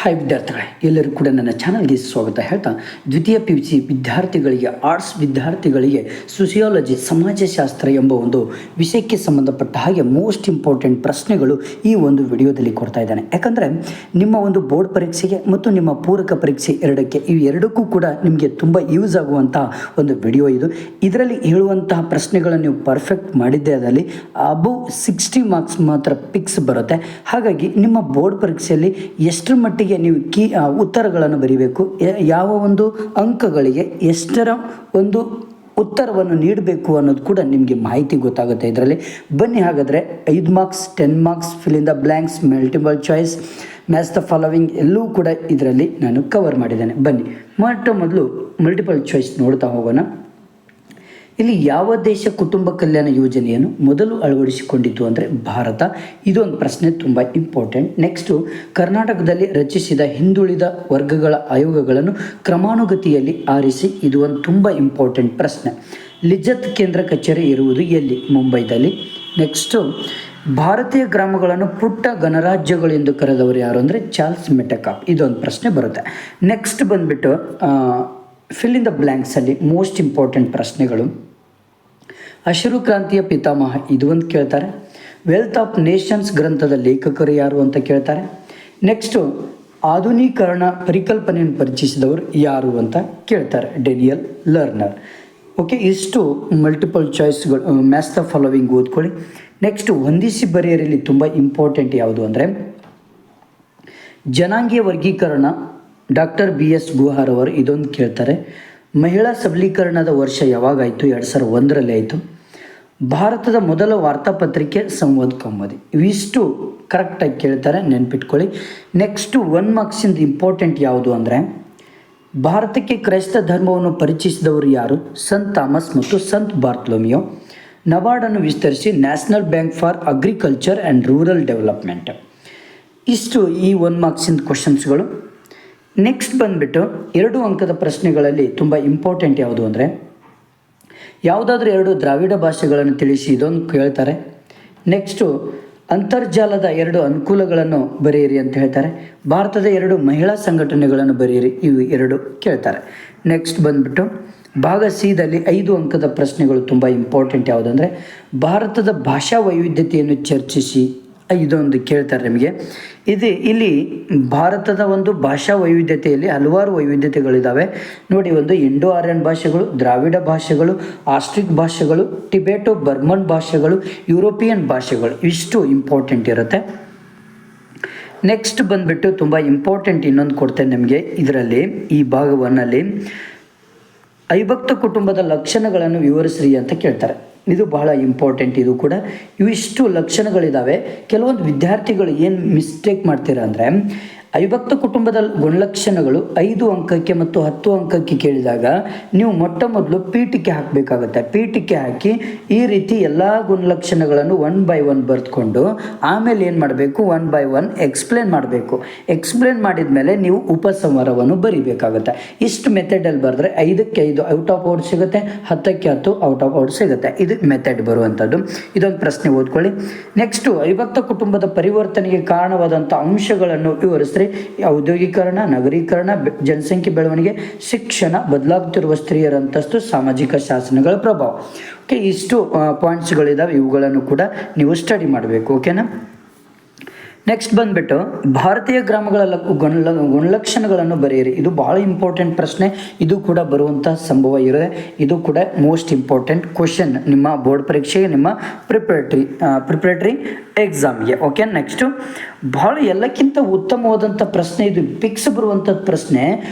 Hi ವಿದ್ಯಾರ್ಥಿಗಳೇ, ಎಲ್ಲರಿಗೂ ಕೂಡ ನನ್ನ ಚಾನಲ್ಗೆ ಸ್ವಾಗತ ಹೇಳ್ತಾ, ದ್ವಿತೀಯ PUC ವಿದ್ಯಾರ್ಥಿಗಳಿಗೆ, ಆರ್ಟ್ಸ್ ವಿದ್ಯಾರ್ಥಿಗಳಿಗೆ ಸೋಷಿಯಾಲಜಿ ಸಮಾಜಶಾಸ್ತ್ರ ಎಂಬ ಒಂದು ವಿಷಯಕ್ಕೆ ಸಂಬಂಧಪಟ್ಟ ಹಾಗೆ ಮೋಸ್ಟ್ ಇಂಪಾರ್ಟೆಂಟ್ ಪ್ರಶ್ನೆಗಳು ಈ ಒಂದು ವಿಡಿಯೋದಲ್ಲಿ ಕೊಡ್ತಾ ಇದ್ದಾನೆ. ಯಾಕಂದರೆ ನಿಮ್ಮ ಒಂದು ಬೋರ್ಡ್ ಪರೀಕ್ಷೆಗೆ ಮತ್ತು ನಿಮ್ಮ ಪೂರಕ ಪರೀಕ್ಷೆ ಎರಡಕ್ಕೂ ಕೂಡ ನಿಮಗೆ ತುಂಬ ಯೂಸ್ ಆಗುವಂಥ ಒಂದು ವಿಡಿಯೋ ಇದು. ಇದರಲ್ಲಿ ಹೇಳುವಂತಹ ಪ್ರಶ್ನೆಗಳನ್ನು ನೀವು ಪರ್ಫೆಕ್ಟ್ ಮಾಡಿದ್ದೇ ಅದರಲ್ಲಿ ಅಬೌವ್ 60 ಮಾರ್ಕ್ಸ್ ಮಾತ್ರ ಫಿಕ್ಸ್ ಬರುತ್ತೆ. ಹಾಗಾಗಿ ನಿಮ್ಮ ಬೋರ್ಡ್ ಪರೀಕ್ಷೆಯಲ್ಲಿ ಎಷ್ಟರ ಮಟ್ಟಿಗೆ ನೀವು ಉತ್ತರಗಳನ್ನು ಬರೀಬೇಕು, ಯಾವ ಒಂದು ಅಂಕಗಳಿಗೆ ಎಷ್ಟರ ಒಂದು ಉತ್ತರವನ್ನು ನೀಡಬೇಕು ಅನ್ನೋದು ಕೂಡ ನಿಮಗೆ ಮಾಹಿತಿ ಗೊತ್ತಾಗುತ್ತೆ ಇದರಲ್ಲಿ. ಬನ್ನಿ ಹಾಗಾದರೆ 5 marks, 10 marks, fill in the blanks, multiple choice, match the following ಎಲ್ಲವೂ ಕೂಡ ಇದರಲ್ಲಿ ನಾನು ಕವರ್ ಮಾಡಿದ್ದೇನೆ. ಬನ್ನಿ ಮೊದಲು ಮಲ್ಟಿಪಲ್ ಚಾಯ್ಸ್ ನೋಡ್ತಾ ಹೋಗೋಣ. ಇಲ್ಲಿ ಯಾವ ದೇಶ ಕುಟುಂಬ ಕಲ್ಯಾಣ ಯೋಜನೆಯನ್ನು ಮೊದಲು ಅಳವಡಿಸಿಕೊಂಡಿತು ಅಂದರೆ ಭಾರತ. ಇದೊಂದು ಪ್ರಶ್ನೆ ತುಂಬ ಇಂಪಾರ್ಟೆಂಟ್. ನೆಕ್ಸ್ಟು, ಕರ್ನಾಟಕದಲ್ಲಿ ರಚಿಸಿದ ಹಿಂದುಳಿದ ವರ್ಗಗಳ ಆಯೋಗಗಳನ್ನು ಕ್ರಮಾನುಗತಿಯಲ್ಲಿ ಆರಿಸಿ. ಇದು ಒಂದು ತುಂಬ ಇಂಪಾರ್ಟೆಂಟ್ ಪ್ರಶ್ನೆ. ಲಿಜ್ಜತ್ ಕೇಂದ್ರ ಕಚೇರಿ ಇರುವುದು ಎಲ್ಲಿ? ಮುಂಬೈದಲ್ಲಿ. ನೆಕ್ಸ್ಟು, ಭಾರತೀಯ ಗ್ರಾಮಗಳನ್ನು ಪುಟ್ಟ ಗಣರಾಜ್ಯಗಳೆಂದು ಕರೆದವರು ಯಾರು ಅಂದರೆ ಚಾರ್ಲ್ಸ್ ಮೆಟಕಾಪ್. ಇದೊಂದು ಪ್ರಶ್ನೆ ಬರುತ್ತೆ. ನೆಕ್ಸ್ಟ್ ಬಂದುಬಿಟ್ಟು ಫಿಲ್ ಇನ್ ದ ಬ್ಲ್ಯಾಂಕ್ಸಲ್ಲಿ ಮೋಸ್ಟ್ ಇಂಪಾರ್ಟೆಂಟ್ ಪ್ರಶ್ನೆಗಳು. ಹಸಿರು ಕ್ರಾಂತಿಯ ಪಿತಾಮಹ, ಇದು ಒಂದು ಕೇಳ್ತಾರೆ. ವೆಲ್ತ್ ಆಫ್ ನೇಷನ್ಸ್ ಗ್ರಂಥದ ಲೇಖಕರು ಯಾರು ಅಂತ ಕೇಳ್ತಾರೆ. ನೆಕ್ಸ್ಟು, ಆಧುನೀಕರಣ ಪರಿಕಲ್ಪನೆಯನ್ನು ಪರಿಚಯಿಸಿದವರು ಯಾರು ಅಂತ ಕೇಳ್ತಾರೆ. Daniel Lerner. ಓಕೆ, ಇಷ್ಟು ಮಲ್ಟಿಪಲ್ ಚಾಯ್ಸ್ಗಳು. ಮ್ಯಾಚ್ ದ ಫಾಲೋವಿಂಗ್ ಓದ್ಕೊಳ್ಳಿ. ನೆಕ್ಸ್ಟು, ಹೊಂದಿಸಿ ಬರೆಯರಲ್ಲಿ ತುಂಬ ಇಂಪಾರ್ಟೆಂಟ್ ಯಾವುದು ಅಂದರೆ ಜನಾಂಗೀಯ ವರ್ಗೀಕರಣ, ಡಾಕ್ಟರ್ BS ಗುಹಾರ್ ಅವರು. ಇದೊಂದು ಕೇಳ್ತಾರೆ. ಮಹಿಳಾ ಸಬಲೀಕರಣದ ವರ್ಷ ಯಾವಾಗಾಯಿತು? 2001ರಲ್ಲಿ ಆಯಿತು. ಭಾರತದ ಮೊದಲ ವಾರ್ತಾಪತ್ರಿಕೆ ಸಂವಾದ್ ಕೌಮುದಿ. ಇವಿಷ್ಟು ಕರೆಕ್ಟಾಗಿ ಕೇಳ್ತಾರೆ, ನೆನ್ಪಿಟ್ಕೊಳ್ಳಿ. ನೆಕ್ಸ್ಟು 1 ಮಾರ್ಕ್ಸಿಂದ ಇಂಪಾರ್ಟೆಂಟ್ ಯಾವುದು ಅಂದರೆ ಭಾರತಕ್ಕೆ ಕ್ರೈಸ್ತ ಧರ್ಮವನ್ನು ಪರಿಚಯಿಸಿದವರು ಯಾರು? ಸಂತ್ ಥಾಮಸ್ ಮತ್ತು ಸಂತ್ ಬಾರ್ತಲೋಮಿಯೋ. ನಬಾರ್ಡನ್ನು ವಿಸ್ತರಿಸಿ national bank for agriculture and rural development. ಇಷ್ಟು ಈ 1 ಮಾರ್ಕ್ಸಿಂದ ಕ್ವಶನ್ಸ್ಗಳು. ನೆಕ್ಸ್ಟ್ ಬಂದುಬಿಟ್ಟು 2 ಅಂಕದ ಪ್ರಶ್ನೆಗಳಲ್ಲಿ ತುಂಬ ಇಂಪಾರ್ಟೆಂಟ್ ಯಾವುದು ಅಂದರೆ ಯಾವುದಾದ್ರೂ 2 ದ್ರಾವಿಡ ಭಾಷೆಗಳನ್ನು ತಿಳಿಸಿ. ಇದೊಂದು ಕೇಳ್ತಾರೆ. ನೆಕ್ಸ್ಟು, ಅಂತರ್ಜಾಲದ 2 ಅನುಕೂಲಗಳನ್ನು ಬರೆಯಿರಿ ಅಂತ ಹೇಳ್ತಾರೆ. ಭಾರತದ 2 ಮಹಿಳಾ ಸಂಘಟನೆಗಳನ್ನು ಬರೆಯಿರಿ. ಇವು 2 ಕೇಳ್ತಾರೆ. ನೆಕ್ಸ್ಟ್ ಬಂದುಬಿಟ್ಟು ಭಾಗ ಸಿದಲ್ಲಿ 5 ಅಂಕದ ಪ್ರಶ್ನೆಗಳು ತುಂಬ ಇಂಪಾರ್ಟೆಂಟ್ ಯಾವುದಂದರೆ ಭಾರತದ ಭಾಷಾ ವೈವಿಧ್ಯತೆಯನ್ನು ಚರ್ಚಿಸಿ. ಇದೊಂದು ಕೇಳ್ತಾರೆ ನಿಮಗೆ. ಇಲ್ಲಿ ಭಾರತದ ಒಂದು ಭಾಷಾ ವೈವಿಧ್ಯತೆಯಲ್ಲಿ ಹಲವಾರು ವೈವಿಧ್ಯತೆಗಳಿದ್ದಾವೆ ನೋಡಿ. ಒಂದು ಇಂಡೋ ಆರ್ಯನ್ ಭಾಷೆಗಳು, ದ್ರಾವಿಡ ಭಾಷೆಗಳು, ಆಸ್ಟ್ರಿಕ್ ಭಾಷೆಗಳು, ಟಿಬೆಟೋ ಬರ್ಮನ್ ಭಾಷೆಗಳು, ಯುರೋಪಿಯನ್ ಭಾಷೆಗಳು. ಇಷ್ಟು ಇಂಪಾರ್ಟೆಂಟ್ ಇರುತ್ತೆ. ನೆಕ್ಸ್ಟ್ ಬಂದುಬಿಟ್ಟು ತುಂಬ ಇಂಪಾರ್ಟೆಂಟ್ ಇನ್ನೊಂದು ಕೊಡ್ತೇನೆ ನಿಮಗೆ ಇದರಲ್ಲಿ. ಈ ಭಾಗ 1ನಲ್ಲಿ ಅವಿಭಕ್ತ ಕುಟುಂಬದ ಲಕ್ಷಣಗಳನ್ನು ವಿವರಿಸ್ರಿ ಅಂತ ಕೇಳ್ತಾರೆ. ಇದು ಬಹಳ ಇಂಪಾರ್ಟೆಂಟ್. ಇದು ಕೂಡ ಇವಿಷ್ಟು ಲಕ್ಷಣಗಳಿದ್ದಾವೆ. ಕೆಲವೊಂದು ವಿದ್ಯಾರ್ಥಿಗಳು ಏನು ಮಿಸ್ಟೇಕ್ ಮಾಡ್ತೀರಾ ಅಂದರೆ ಅವಿಭಕ್ತ ಕುಟುಂಬದ ಗುಣಲಕ್ಷಣಗಳು 5 ಅಂಕಕ್ಕೆ ಮತ್ತು 10 ಅಂಕಕ್ಕೆ ಕೇಳಿದಾಗ ನೀವು ಮೊದಲು ಪೀಠಿಕೆ ಹಾಕಬೇಕಾಗುತ್ತೆ. ಪೀಠಿಕೆ ಹಾಕಿ ಈ ರೀತಿ ಎಲ್ಲ ಗುಣಲಕ್ಷಣಗಳನ್ನು 1 by 1 ಬರೆದುಕೊಂಡು ಆಮೇಲೆ ಏನು ಮಾಡಬೇಕು, 1 by 1 ಎಕ್ಸ್ಪ್ಲೇನ್ ಮಾಡಬೇಕು. ಎಕ್ಸ್ಪ್ಲೇನ್ ಮಾಡಿದ ಮೇಲೆ ನೀವು ಉಪಸಂಹಾರವನ್ನು ಬರಿಬೇಕಾಗುತ್ತೆ. ಇಷ್ಟು ಮೆಥಡಲ್ಲಿ ಬರೆದ್ರೆ 5ಕ್ಕೆ 5 ಔಟ್ ಆಫ್ ಔಟ್ ಸಿಗುತ್ತೆ, 10ಕ್ಕೆ 10 ಔಟ್ ಆಫ್ ಔಟ್ ಸಿಗುತ್ತೆ. ಇದು ಮೆಥಡ್ ಬರುವಂಥದ್ದು. ಇದೊಂದು ಪ್ರಶ್ನೆ ಓದ್ಕೊಳ್ಳಿ. ನೆಕ್ಸ್ಟು, ಅವಿಭಕ್ತ ಕುಟುಂಬದ ಪರಿವರ್ತನೆಗೆ ಕಾರಣವಾದಂಥ ಅಂಶಗಳನ್ನು ವಿವರಿಸ್ರಿ. ಔದ್ಯೋಗೀಕರಣ, ನಗರೀಕರಣ, ಜನಸಂಖ್ಯೆ ಬೆಳವಣಿಗೆ, ಶಿಕ್ಷಣ, ಬದಲಾಗುತ್ತಿರುವ ಸ್ತ್ರೀಯರ ಅಂತಸ್ತು, ಸಾಮಾಜಿಕ ಶಾಸನಗಳ ಪ್ರಭಾವ. ಓಕೆ, ಇಷ್ಟು ಪಾಯಿಂಟ್ಸ್ಗಳಿದ್ದಾವೆ. ಇವುಗಳನ್ನು ಕೂಡ ನೀವು ಸ್ಟಡಿ ಮಾಡಬೇಕು. ಓಕೆನಾ. ನೆಕ್ಸ್ಟ್ ಬಂದುಬಿಟ್ಟು ಭಾರತೀಯ ಗ್ರಾಮಗಳ ಗುಣಲಕ್ಷಣಗಳನ್ನು ಬರೆಯಿರಿ. ಇದು ಭಾಳ ಇಂಪಾರ್ಟೆಂಟ್ ಪ್ರಶ್ನೆ. ಇದು ಕೂಡ ಬರುವಂಥ ಸಂಭವ ಇರುತ್ತೆ. ಇದು ಕೂಡ ಮೋಸ್ಟ್ ಇಂಪಾರ್ಟೆಂಟ್ ಕ್ವಶನ್ ನಿಮ್ಮ ಬೋರ್ಡ್ ಪರೀಕ್ಷೆಗೆ, ನಿಮ್ಮ ಪ್ರಿಪ್ರೇಟರಿ ಎಕ್ಸಾಮ್ಗೆ. ಓಕೆ, ನೆಕ್ಸ್ಟು ಭಾಳ ಎಲ್ಲಕ್ಕಿಂತ ಉತ್ತಮವಾದಂಥ ಪ್ರಶ್ನೆ ಇದು. ಫಿಕ್ಸ್ ಬರುವಂಥದ್ದು ಪ್ರಶ್ನೆ.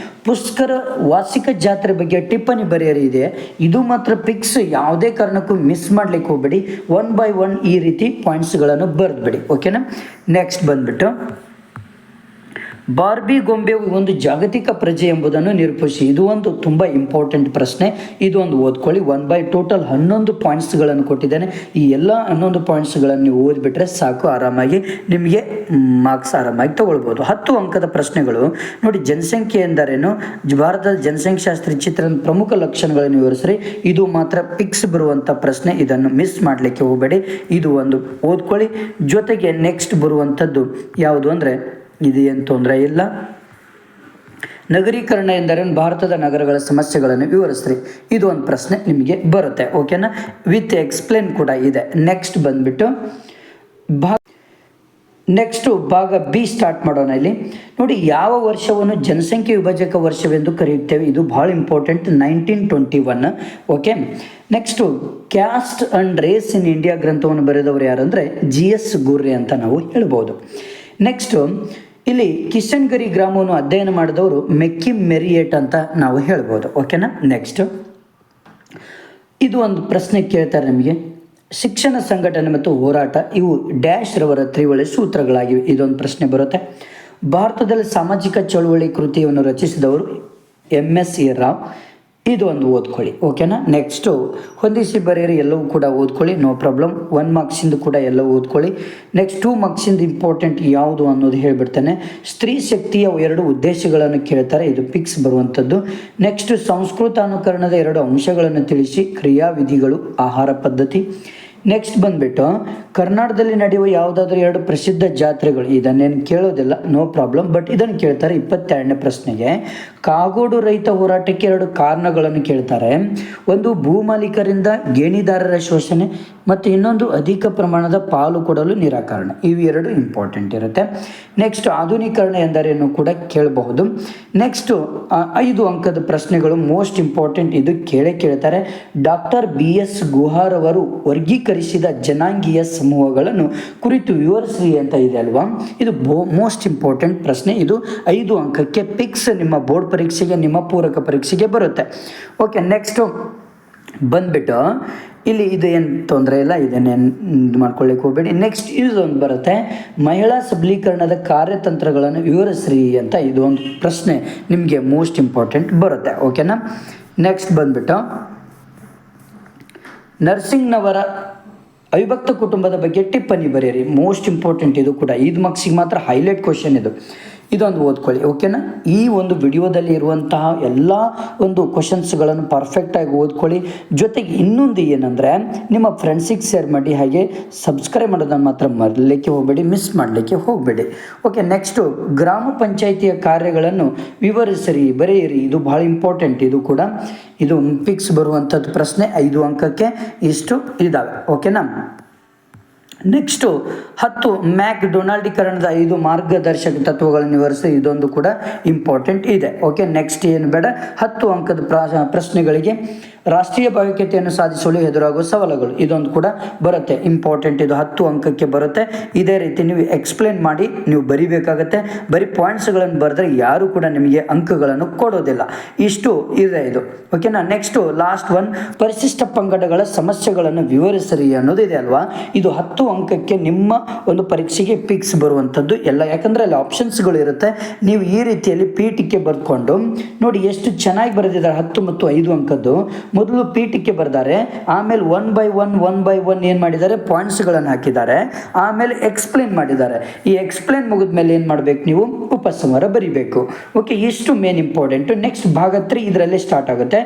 ಪುಷ್ಕರ ವಾರ್ಷಿಕ ಜಾತ್ರೆ ಬಗ್ಗೆ ಟಿಪ್ಪಣಿ ಬರೆಯಿರಿ ಇದೆ. ಇದು ಮಾತ್ರ ಫಿಕ್ಸ್, ಯಾವುದೇ ಕಾರಣಕ್ಕೂ ಮಿಸ್ ಮಾಡಲಿಕ್ಕೆ ಹೋಗಬೇಡಿ. 1 by 1 ಈ ರೀತಿ ಪಾಯಿಂಟ್ಸ್ಗಳನ್ನು ಬರೆದ್ಬಿಡಿ. ಓಕೆನಾ. ನೆಕ್ಸ್ಟ್ ಬಂದ್ಬಿಟ್ಟು ಬಾರ್ಬಿ ಗೊಂಬೆ ಒಂದು ಜಾಗತಿಕ ಪ್ರಜೆ ಎಂಬುದನ್ನು ನಿರೂಪಿಸಿ. ಇದು ಒಂದು ತುಂಬ ಇಂಪಾರ್ಟೆಂಟ್ ಪ್ರಶ್ನೆ. ಇದು ಒಂದು ಓದ್ಕೊಳ್ಳಿ. 1 by ಟೋಟಲ್ 11 ಪಾಯಿಂಟ್ಸ್ಗಳನ್ನು ಕೊಟ್ಟಿದ್ದೇನೆ. ಈ ಎಲ್ಲ 11 ಪಾಯಿಂಟ್ಸ್ಗಳನ್ನು ನೀವು ಓದಿಬಿಟ್ರೆ ಸಾಕು, ಆರಾಮಾಗಿ ನಿಮಗೆ ಮಾರ್ಕ್ಸ್ ಆರಾಮಾಗಿ ತೊಗೊಳ್ಬೋದು. 10 ಅಂಕದ ಪ್ರಶ್ನೆಗಳು ನೋಡಿ. ಜನಸಂಖ್ಯೆ ಎಂದರೇನು? ಭಾರತದ ಜನಸಂಖ್ಯಾಶಾಸ್ತ್ರೀಯ ಚಿತ್ರದ ಪ್ರಮುಖ ಲಕ್ಷಣಗಳನ್ನು ವಿವರಿಸ್ರಿ. ಇದು ಮಾತ್ರ ಫಿಕ್ಸ್ ಬರುವಂಥ ಪ್ರಶ್ನೆ. ಇದನ್ನು ಮಿಸ್ ಮಾಡಲಿಕ್ಕೆ ಹೋಗಬೇಡಿ. ಇದು ಒಂದು ಓದ್ಕೊಳ್ಳಿ. ಜೊತೆಗೆ ನೆಕ್ಸ್ಟ್ ಬರುವಂಥದ್ದು ಯಾವುದು ಅಂದರೆ ಇದು ಏನು ತೊಂದರೆ ಇಲ್ಲ. ನಗರೀಕರಣ ಎಂದರೇನು, ಭಾರತದ ನಗರಗಳ ಸಮಸ್ಯೆಗಳನ್ನು ವಿವರಿಸ್ರಿ. ಇದು ಒಂದು ಪ್ರಶ್ನೆ ನಿಮಗೆ ಬರುತ್ತೆ. ಓಕೆನಾ, ವಿತ್ ಎಕ್ಸ್ಪ್ಲೇನ್ ಕೂಡ ಇದೆ. ನೆಕ್ಸ್ಟ್ ಬಂದ್ಬಿಟ್ಟು ಭಾಗ ಬಿ ಸ್ಟಾರ್ಟ್ ಮಾಡೋಣ. ಇಲ್ಲಿ ನೋಡಿ, ಯಾವ ವರ್ಷವನ್ನು ಜನಸಂಖ್ಯೆ ವಿಭಜಕ ವರ್ಷವೆಂದು ಕರೆಯುತ್ತೇವೆ. ಇದು ಭಾಳ important, 1921. Okay, next caste and race in India ಗ್ರಂಥವನ್ನು ಬರೆದವರು ಯಾರಂದರೆ GS ಗುರ್ರೆ ಅಂತ ನಾವು ಹೇಳ್ಬೋದು. ನೆಕ್ಸ್ಟು ಇಲ್ಲಿ ಕಿಶನ್ಗರಿ ಗ್ರಾಮವನ್ನು ಅಧ್ಯಯನ ಮಾಡಿದವರು ಮೆಕ್ಕಿ ಮೆರಿಯೇಟ್ ಅಂತ ನಾವು ಹೇಳ್ಬೋದು. ಓಕೆನಾ, ನೆಕ್ಸ್ಟ್ ಇದು ಒಂದು ಪ್ರಶ್ನೆ ಕೇಳ್ತಾರೆ ನಿಮಗೆ. ಶಿಕ್ಷಣ ಸಂಘಟನೆ ಮತ್ತು ಹೋರಾಟ ಇವು ಡ್ಯಾಶ್ ರವರ ತ್ರಿವಳಿ ಸೂತ್ರಗಳಾಗಿವೆ. ಇದೊಂದು ಪ್ರಶ್ನೆ ಬರುತ್ತೆ. ಭಾರತದಲ್ಲಿ ಸಾಮಾಜಿಕ ಚಳುವಳಿ ಕೃತಿಯನ್ನು ರಚಿಸಿದವರು MS ರಾವ್. ಇದು ಒಂದು ಓದ್ಕೊಳ್ಳಿ. ಓಕೆನಾ, ನೆಕ್ಸ್ಟು ಹೊಂದಿಸಿ ಬರೆಯಿರಿ, ಎಲ್ಲವೂ ಕೂಡ ಓದ್ಕೊಳ್ಳಿ, ನೋ ಪ್ರಾಬ್ಲಮ್. 1 ಮಾರ್ಕ್ಸಿಂದು ಕೂಡ ಎಲ್ಲವೂ ಓದ್ಕೊಳ್ಳಿ. ನೆಕ್ಸ್ಟ್ 2 ಮಾರ್ಕ್ಸಿಂದು ಇಂಪಾರ್ಟೆಂಟ್ ಯಾವುದು ಅನ್ನೋದು ಹೇಳಿಬಿಡ್ತೇನೆ. ಸ್ತ್ರೀ ಶಕ್ತಿಯ 2 ಉದ್ದೇಶಗಳನ್ನು ಕೇಳ್ತಾರೆ, ಇದು ಪಿಕ್ಸ್ ಬರುವಂಥದ್ದು. ನೆಕ್ಸ್ಟ್ ಸಂಸ್ಕೃತಾನುಕರಣದ 2 ಅಂಶಗಳನ್ನು ತಿಳಿಸಿ, ಕ್ರಿಯಾವಿಧಿಗಳು, ಆಹಾರ ಪದ್ಧತಿ. ನೆಕ್ಸ್ಟ್ ಬಂದ್ಬಿಟ್ಟು ಕರ್ನಾಟಕದಲ್ಲಿ ನಡೆಯುವ ಯಾವುದಾದ್ರೂ 2 ಪ್ರಸಿದ್ಧ ಜಾತ್ರೆಗಳು. ಇದನ್ನೇನು ಕೇಳೋದಿಲ್ಲ, ನೋ ಪ್ರಾಬ್ಲಮ್, ಬಟ್ ಇದನ್ನು ಕೇಳ್ತಾರೆ 22ನೇ ಪ್ರಶ್ನೆಗೆ. ಕಾಗೋಡು ರೈತ ಹೋರಾಟಕ್ಕೆ 2 ಕಾರಣಗಳನ್ನು ಕೇಳ್ತಾರೆ. ಒಂದು ಭೂಮಾಲೀಕರಿಂದ ಗೇಣಿದಾರರ ಶೋಷಣೆ ಮತ್ತು ಇನ್ನೊಂದು ಅಧಿಕ ಪ್ರಮಾಣದ ಪಾಲು ಕೊಡಲು ನಿರಾಕರಣೆ. ಇವು 2 ಇಂಪಾರ್ಟೆಂಟ್ ಇರುತ್ತೆ. ನೆಕ್ಸ್ಟ್ ಆಧುನೀಕರಣ ಎಂದರೇನು ಕೂಡ ಕೇಳಬಹುದು. ನೆಕ್ಸ್ಟು 5 ಅಂಕದ ಪ್ರಶ್ನೆಗಳು ಮೋಸ್ಟ್ ಇಂಪಾರ್ಟೆಂಟ್, ಇದು ಕೇಳ್ತಾರೆ. ಡಾಕ್ಟರ್ BS ಗುಹಾರ್ ಅವರು ವರ್ಗೀಕರಿಸಿದ ಜನಾಂಗೀಯ ಸಮೂಹಗಳನ್ನು ಕುರಿತು ವಿವರಿಸಿ ಅಂತ ಇದೆ ಅಲ್ವಾ. ಇದು ಮೋಸ್ಟ್ ಇಂಪಾರ್ಟೆಂಟ್ ಪ್ರಶ್ನೆ. ಇದು 5 ಅಂಕಕ್ಕೆ ಪಿಕ್ಸ್ ನಿಮ್ಮ ಬೋರ್ಡ್ ಪರೀಕ್ಷೆಗೆ, ನಿಮ್ಮ ಪೂರಕ ಪರೀಕ್ಷೆಗೆ ಬರುತ್ತೆ. ಓಕೆ, ನೆಕ್ಸ್ಟು ಬಂದ್ಬಿಟ್ಟು ಇಲ್ಲಿ ಇದು ಏನು ತೊಂದರೆ ಇಲ್ಲ, ಇದನ್ನೇನು ಮಾಡ್ಕೊಳ್ಳಿಕ್ಕೆ ಹೋಗಬೇಡಿ. ನೆಕ್ಸ್ಟ್ ಇದೊಂದು ಬರುತ್ತೆ, ಮಹಿಳಾ ಸಬಲೀಕರಣದ ಕಾರ್ಯತಂತ್ರಗಳನ್ನು ವಿವರಿಸ್ರಿ ಅಂತ. ಇದು ಒಂದು ಪ್ರಶ್ನೆ ನಿಮಗೆ ಮೋಸ್ಟ್ ಇಂಪಾರ್ಟೆಂಟ್ ಬರುತ್ತೆ. ಓಕೆನಾ, ನೆಕ್ಸ್ಟ್ ಬಂದ್ಬಿಟ್ಟು ನರ್ಸಿಂಗ್ನವರ ಅವಿಭಕ್ತ ಕುಟುಂಬದ ಬಗ್ಗೆ ಟಿಪ್ಪಣಿ ಬರೆಯಿರಿ. ಮೋಸ್ಟ್ ಇಂಪಾರ್ಟೆಂಟ್ ಇದು ಕೂಡ. 5 ಮಾರ್ಕ್ಸಿಗೆ ಮಾತ್ರ ಹೈಲೈಟ್ ಕ್ವಶನ್ ಇದು. ಇದೊಂದು ಓದ್ಕೊಳ್ಳಿ. ಓಕೆನಾ, ಈ ಒಂದು ವಿಡಿಯೋದಲ್ಲಿ ಇರುವಂತಹ ಎಲ್ಲ ಒಂದು ಕ್ವಶನ್ಸ್ಗಳನ್ನು ಪರ್ಫೆಕ್ಟಾಗಿ ಓದ್ಕೊಳ್ಳಿ. ಜೊತೆಗೆ ಇನ್ನೊಂದು ಏನಂದರೆ, ನಿಮ್ಮ ಫ್ರೆಂಡ್ಸಿಗೆ ಶೇರ್ ಮಾಡಿ, ಹಾಗೆ ಸಬ್ಸ್ಕ್ರೈಬ್ ಮಾಡೋದನ್ನು ಮಾತ್ರ ಮರಲಿಕ್ಕೆ ಹೋಗಬೇಡಿ, ಮಿಸ್ ಮಾಡಲಿಕ್ಕೆ ಹೋಗಬೇಡಿ. ಓಕೆ, ನೆಕ್ಸ್ಟು ಗ್ರಾಮ ಪಂಚಾಯಿತಿಯ ಕಾರ್ಯಗಳನ್ನು ವಿವರಿಸಿರಿ, ಬರೆಯಿರಿ. ಇದು ಭಾಳ ಇಂಪಾರ್ಟೆಂಟ್, ಇದು ಕೂಡ. ಇದು ಪಿಕ್ಸ್ ಬರುವಂಥದ್ದು ಪ್ರಶ್ನೆ, 5 ಅಂಕಕ್ಕೆ ಇಷ್ಟು ಇದ್ದಾವೆ. ಓಕೆನಾ, ನೆಕ್ಸ್ಟು 10 ಮ್ಯಾಕ್ಡೊನಾಲ್ಡೀಕರಣದ 5 ಮಾರ್ಗದರ್ಶಕ ತತ್ವಗಳನ್ನು ವಿವರಿಸಿ. ಇದೊಂದು ಕೂಡ ಇಂಪಾರ್ಟೆಂಟ್ ಇದೆ. ಓಕೆ, ನೆಕ್ಸ್ಟ್ ಏನು ಬೇಡ, 10 ಅಂಕದ ಪ್ರಶ್ನೆಗಳಿಗೆ ರಾಷ್ಟ್ರೀಯ ಭಾವೈಕ್ಯತೆಯನ್ನು ಸಾಧಿಸಲು ಎದುರಾಗುವ ಸವಾಲುಗಳು. ಇದೊಂದು ಕೂಡ ಬರುತ್ತೆ, ಇಂಪಾರ್ಟೆಂಟ್. ಇದು 10 ಅಂಕಕ್ಕೆ ಬರುತ್ತೆ. ಇದೇ ರೀತಿ ನೀವು ಎಕ್ಸ್ಪ್ಲೇನ್ ಮಾಡಿ ನೀವು ಬರಿಬೇಕಾಗತ್ತೆ. ಬರೀ ಪಾಯಿಂಟ್ಸ್ಗಳನ್ನು ಬರೆದ್ರೆ ಯಾರು ಕೂಡ ನಿಮಗೆ ಅಂಕಗಳನ್ನು ಕೊಡೋದಿಲ್ಲ. ಇಷ್ಟು ಇದೆ ಇದು. ಓಕೆನಾ, ನೆಕ್ಸ್ಟು ಲಾಸ್ಟ್ 1 ಪರಿಶಿಷ್ಟ ಪಂಗಡಗಳ ಸಮಸ್ಯೆಗಳನ್ನು ವಿವರಿಸಿರಿ ಅನ್ನೋದು ಇದೆ ಅಲ್ವಾ. ಇದು 10 ಅಂಕಕ್ಕೆ ನಿಮ್ಮ ಒಂದು ಪರೀಕ್ಷೆಗೆ ಪಿಕ್ಸ್ ಬರುವಂಥದ್ದು ಎಲ್ಲ. ಯಾಕಂದರೆ ಅಲ್ಲಿ ಆಪ್ಷನ್ಸ್ಗಳು ಇರುತ್ತೆ. ನೀವು ಈ ರೀತಿಯಲ್ಲಿ ಪೀಠಿಕೆ ಬರೆದುಕೊಂಡು ನೋಡಿ ಎಷ್ಟು ಚೆನ್ನಾಗಿ ಬರೆದಿದ್ದಾರೆ. 10 ಮತ್ತು 5 ಅಂಕದ್ದು ಮೊದಲು ಪೀಠಿಕೆ ಬರೆದಾರೆ, ಆಮೇಲೆ 1 by 1 ಏನು ಮಾಡಿದ್ದಾರೆ, ಪಾಯಿಂಟ್ಸ್ಗಳನ್ನು ಹಾಕಿದ್ದಾರೆ, ಆಮೇಲೆ ಎಕ್ಸ್ಪ್ಲೇನ್ ಮಾಡಿದ್ದಾರೆ. ಈ ಎಕ್ಸ್ಪ್ಲೇನ್ ಮುಗಿದ ಮೇಲೆ ಏನು ಮಾಡಬೇಕು, ನೀವು ಉಪಸಂಹಾರ ಬರಿಬೇಕು. ಓಕೆ, ಇಷ್ಟು ಮೇನ್ ಇಂಪಾರ್ಟೆಂಟು. ನೆಕ್ಸ್ಟ್ ಭಾಗ 3 ಇದರಲ್ಲೇ ಸ್ಟಾರ್ಟ್ ಆಗುತ್ತೆ.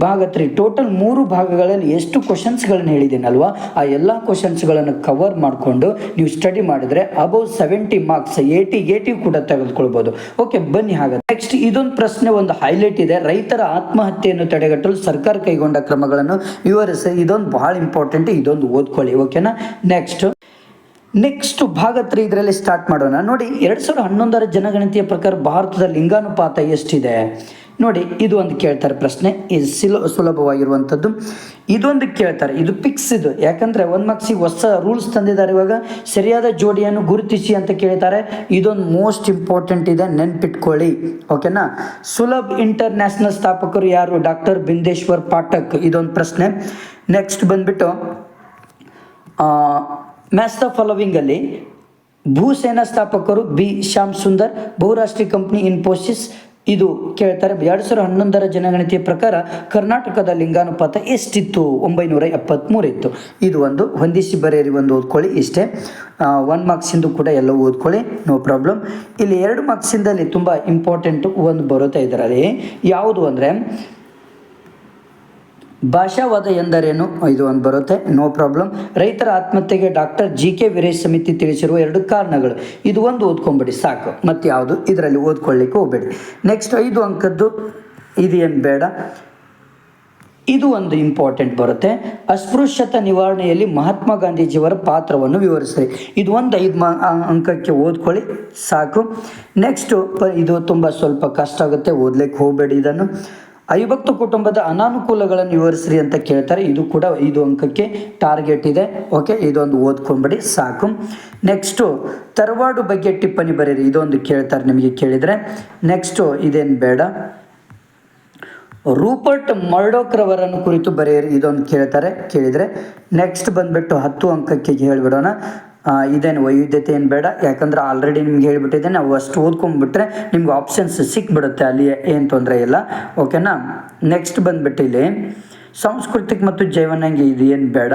ಭಾಗ 3 ಟೋಟಲ್ 3 ಭಾಗಗಳಲ್ಲಿ ಎಷ್ಟು ಕ್ವಶನ್ಸ್ಗಳನ್ನು ಹೇಳಿದ್ದೀನಲ್ವಾ, ಆ ಎಲ್ಲ ಕ್ವಶನ್ಸ್ಗಳನ್ನು ಕವರ್ ಮಾಡಿಕೊಂಡು ನೀವು ಸ್ಟಡಿ ಮಾಡಿದರೆ ಅಬೌವ್ 70 ಮಾರ್ಕ್ಸ್, 80 ಕೂಡ ತೆಗೆದುಕೊಳ್ಬೋದು. ಓಕೆ, ಬನ್ನಿ ಹಾಗಾದ್ರೆ ನೆಕ್ಸ್ಟ್ ಇದೊಂದು ಪ್ರಶ್ನೆ, ಒಂದು ಹೈಲೈಟ್ ಇದೆ. ರೈತರ ಆತ್ಮಹತ್ಯೆಯನ್ನು ತಡೆಗಟ್ಟಲು ಸರ್ಕಾರ ಕೈಗೊಂಡ ಕ್ರಮಗಳನ್ನು ವಿವರಿಸಿ. ಇದೊಂದು ಬಹಳ ಇಂಪಾರ್ಟೆಂಟ್, ಇದೊಂದು ಓದ್ಕೊಳ್ಳಿ. ಓಕೆನಾ, ನೆಕ್ಸ್ಟ್ ಭಾಗ 3 ಇದರಲ್ಲಿ ಸ್ಟಾರ್ಟ್ ಮಾಡೋಣ. ನೋಡಿ, 2011ರ ಜನಗಣತಿಯ ಪ್ರಕಾರ ಭಾರತದ ಲಿಂಗಾನುಪಾತ ಎಷ್ಟಿದೆ ನೋಡಿ. ಇದು ಒಂದು ಕೇಳ್ತಾರೆ ಪ್ರಶ್ನೆ, ಇದು ಸುಲಭವಾಗಿರುವಂಥದ್ದು. ಇದೊಂದು ಕೇಳ್ತಾರೆ, ಇದು ಪಿಕ್ಸ್. ಇದು ಯಾಕಂದರೆ 1 ಮಾರ್ಕ್ಸಿಗೆ ಹೊಸ ರೂಲ್ಸ್ ತಂದಿದ್ದಾರೆ ಇವಾಗ. ಸರಿಯಾದ ಜೋಡಿಯನ್ನು ಗುರುತಿಸಿ ಅಂತ ಕೇಳ್ತಾರೆ. ಇದೊಂದು ಮೋಸ್ಟ್ ಇಂಪಾರ್ಟೆಂಟ್ ಇದೆ, ನೆನ್ಪಿಟ್ಕೊಳ್ಳಿ. ಓಕೆನಾ, ಸುಲಭ್ ಇಂಟರ್ನ್ಯಾಷನಲ್ ಸ್ಥಾಪಕರು ಯಾರು, ಡಾಕ್ಟರ್ ಬಿಂದೇಶ್ವರ್ ಪಾಠಕ್. ಇದೊಂದು ಪ್ರಶ್ನೆ. ನೆಕ್ಸ್ಟ್ ಬಂದ್ಬಿಟ್ಟು ಮ್ಯಾಚ್ ದ ಫಾಲೋವಿಂಗಲ್ಲಿ ಭೂಸೇನಾ ಸ್ಥಾಪಕರು B ಶ್ಯಾಮ್ ಸುಂದರ್. ಬಹುರಾಷ್ಟ್ರೀಯ ಕಂಪ್ನಿ ಇನ್ಫೋಸಿಸ್. ಇದು ಕೇಳ್ತಾರೆ. 2011ರ ಜನಗಣತಿಯ ಪ್ರಕಾರ ಕರ್ನಾಟಕದ ಲಿಂಗಾನುಪಾತ ಎಷ್ಟಿತ್ತು, 973 ಇತ್ತು. ಇದು ಒಂದು ಹೊಂದಿಸಿ ಬರೆಯಿರಿ, ಒಂದು ಓದ್ಕೊಳ್ಳಿ. ಇಷ್ಟೇ. 1 ಮಾರ್ಕ್ಸಿಂದು ಕೂಡ ಎಲ್ಲವೂ ಓದ್ಕೊಳ್ಳಿ, ನೋ ಪ್ರಾಬ್ಲಮ್. ಇಲ್ಲಿ 2 ಮಾರ್ಕ್ಸಿಂದಲ್ಲಿ ತುಂಬ ಇಂಪಾರ್ಟೆಂಟು ಒಂದು ಬರುತ್ತೆ ಇದರಲ್ಲಿ. ಯಾವುದು ಅಂದರೆ ಭಾಷಾವಾದ ಎಂದರೇನು, ಇದು ಒಂದು ಬರುತ್ತೆ, ನೋ ಪ್ರಾಬ್ಲಮ್. ರೈತರ ಆತ್ಮಹತ್ಯೆಗೆ ಡಾಕ್ಟರ್ GK ವೀರೇಶ್ ಸಮಿತಿ ತಿಳಿಸಿರುವ 2 ಕಾರಣಗಳು, ಇದು ಒಂದು ಓದ್ಕೊಂಬಿಡಿ ಸಾಕು, ಮತ್ತು ಯಾವುದು ಇದರಲ್ಲಿ ಓದ್ಕೊಳ್ಳಿಕ್ಕೆ ಹೋಗಬೇಡಿ. ನೆಕ್ಸ್ಟ್ 5 ಅಂಕದ್ದು ಇದೇನು ಬೇಡ, ಇದು ಒಂದು ಇಂಪಾರ್ಟೆಂಟ್ ಬರುತ್ತೆ. ಅಸ್ಪೃಶ್ಯತೆ ನಿವಾರಣೆಯಲ್ಲಿ ಮಹಾತ್ಮ ಗಾಂಧೀಜಿಯವರ ಪಾತ್ರವನ್ನು ವಿವರಿಸ್ರಿ, ಇದು ಒಂದು 5 ಅಂಕಕ್ಕೆ ಓದ್ಕೊಳ್ಳಿ ಸಾಕು. ನೆಕ್ಸ್ಟು ಇದು ತುಂಬ ಸ್ವಲ್ಪ ಕಷ್ಟ ಆಗುತ್ತೆ, ಓದ್ಲಿಕ್ಕೆ ಹೋಗಬೇಡಿ ಇದನ್ನು. ಅವಿಭಕ್ತ ಕುಟುಂಬದ ಅನಾನುಕೂಲಗಳನ್ನು ವಿವರಿಸ್ರಿ ಅಂತ ಕೇಳ್ತಾರೆ, ಇದು ಕೂಡ 5 ಅಂಕಕ್ಕೆ ಟಾರ್ಗೆಟ್ ಇದೆ. ಓಕೆ, ಇದೊಂದು ಓದ್ಕೊಂಬಿಡಿ ಸಾಕು. ನೆಕ್ಸ್ಟು ತರವಾಡು ಬಗ್ಗೆ ಟಿಪ್ಪಣಿ ಬರೀರಿ, ಇದೊಂದು ಕೇಳ್ತಾರೆ ನಿಮಗೆ ಕೇಳಿದರೆ. ನೆಕ್ಸ್ಟು ಇದೇನು ಬೇಡ. ರೂಪರ್ಟ್ ಮರ್ಡೋಕ್ರವರನ್ನು ಕುರಿತು ಬರೆಯಿರಿ, ಇದೊಂದು ಕೇಳಿದರೆ. ನೆಕ್ಸ್ಟ್ ಬಂದುಬಿಟ್ಟು 10 ಅಂಕಕ್ಕೆ ಹೇಳಿಬಿಡೋಣ. ಇದೇನು ವೈವಿಧ್ಯತೆ ಏನು ಬೇಡ, ಯಾಕಂದ್ರೆ ಆಲ್ರೆಡಿ ನಿಮ್ಗೆ ಹೇಳಿಬಿಟ್ಟಿದ್ದೆ, ನಾವು ಅಷ್ಟು ಓದ್ಕೊಂಡ್ಬಿಟ್ರೆ ನಿಮ್ಗೆ ಆಪ್ಷನ್ಸ್ ಸಿಕ್ಬಿಡುತ್ತೆ, ಅಲ್ಲಿ ಏನು ತೊಂದರೆ ಇಲ್ಲ. ಓಕೆನಾ. ನೆಕ್ಸ್ಟ್ ಬಂದುಬಿಟ್ಟು ಇಲ್ಲಿ ಸಾಂಸ್ಕೃತಿಕ ಮತ್ತು ಜೈವನಂಗೆ, ಇದು ಏನು ಬೇಡ.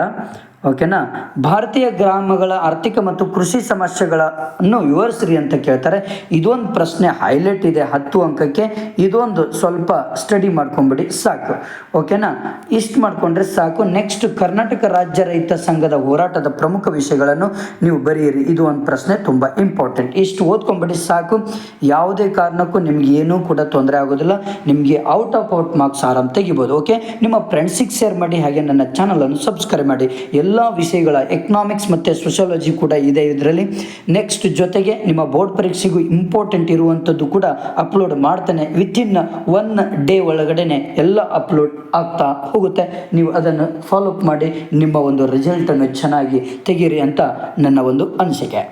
ಓಕೆನಾ. ಭಾರತೀಯ ಗ್ರಾಮಗಳ ಆರ್ಥಿಕ ಮತ್ತು ಕೃಷಿ ಸಮಸ್ಯೆಗಳನ್ನು ವಿವರಿಸ್ರಿ ಅಂತ ಕೇಳ್ತಾರೆ, ಇದೊಂದು ಪ್ರಶ್ನೆ ಹೈಲೈಟ್ ಇದೆ 10 ಅಂಕಕ್ಕೆ, ಇದೊಂದು ಸ್ವಲ್ಪ ಸ್ಟಡಿ ಮಾಡ್ಕೊಂಬಿಡಿ ಸಾಕು. ಓಕೆನಾ, ಇಷ್ಟು ಮಾಡಿಕೊಂಡ್ರೆ ಸಾಕು. ನೆಕ್ಸ್ಟ್ ಕರ್ನಾಟಕ ರಾಜ್ಯ ರೈತ ಸಂಘದ ಹೋರಾಟದ ಪ್ರಮುಖ ವಿಷಯಗಳನ್ನು ನೀವು ಬರೆಯಿರಿ, ಇದು ಒಂದು ಪ್ರಶ್ನೆ ತುಂಬ ಇಂಪಾರ್ಟೆಂಟ್. ಇಷ್ಟು ಓದ್ಕೊಂಬಿಡಿ ಸಾಕು. ಯಾವುದೇ ಕಾರಣಕ್ಕೂ ನಿಮ್ಗೆ ಏನೂ ಕೂಡ ತೊಂದರೆ ಆಗೋದಿಲ್ಲ, ನಿಮಗೆ ಔಟ್ ಮಾರ್ಕ್ಸ್ ಆರಾಮ್ ತೆಗಿಬೋದು. ಓಕೆ, ನಿಮ್ಮ ಫ್ರೆಂಡ್ಸಿಗೆ ಶೇರ್ ಮಾಡಿ, ಹಾಗೆ ನನ್ನ ಚಾನಲನ್ನು ಸಬ್ಸ್ಕ್ರೈಬ್ ಮಾಡಿ. ಎಲ್ಲ ವಿಷಯಗಳ ಎಕನಾಮಿಕ್ಸ್ ಮತ್ತು ಸೋಷಿಯಾಲಜಿ ಕೂಡ ಇದೆ ಇದರಲ್ಲಿ. ನೆಕ್ಸ್ಟ್ ಜೊತೆಗೆ ನಿಮ್ಮ ಬೋರ್ಡ್ ಪರೀಕ್ಷೆಗೂ ಇಂಪಾರ್ಟೆಂಟ್ ಇರುವಂಥದ್ದು ಕೂಡ ಅಪ್ಲೋಡ್ ಮಾಡ್ತಾನೆ. ವಿತಿನ್ 1 ಡೇ ಒಳಗಡೆ ಎಲ್ಲ ಅಪ್ಲೋಡ್ ಆಗ್ತಾ ಹೋಗುತ್ತೆ. ನೀವು ಅದನ್ನು ಫಾಲೋ ಅಪ್ ಮಾಡಿ ನಿಮ್ಮ ಒಂದು ರಿಸಲ್ಟನ್ನು ಚೆನ್ನಾಗಿ ತೆಗೀರಿ ಅಂತ ನನ್ನ ಒಂದು ಅನಿಸಿಕೆ.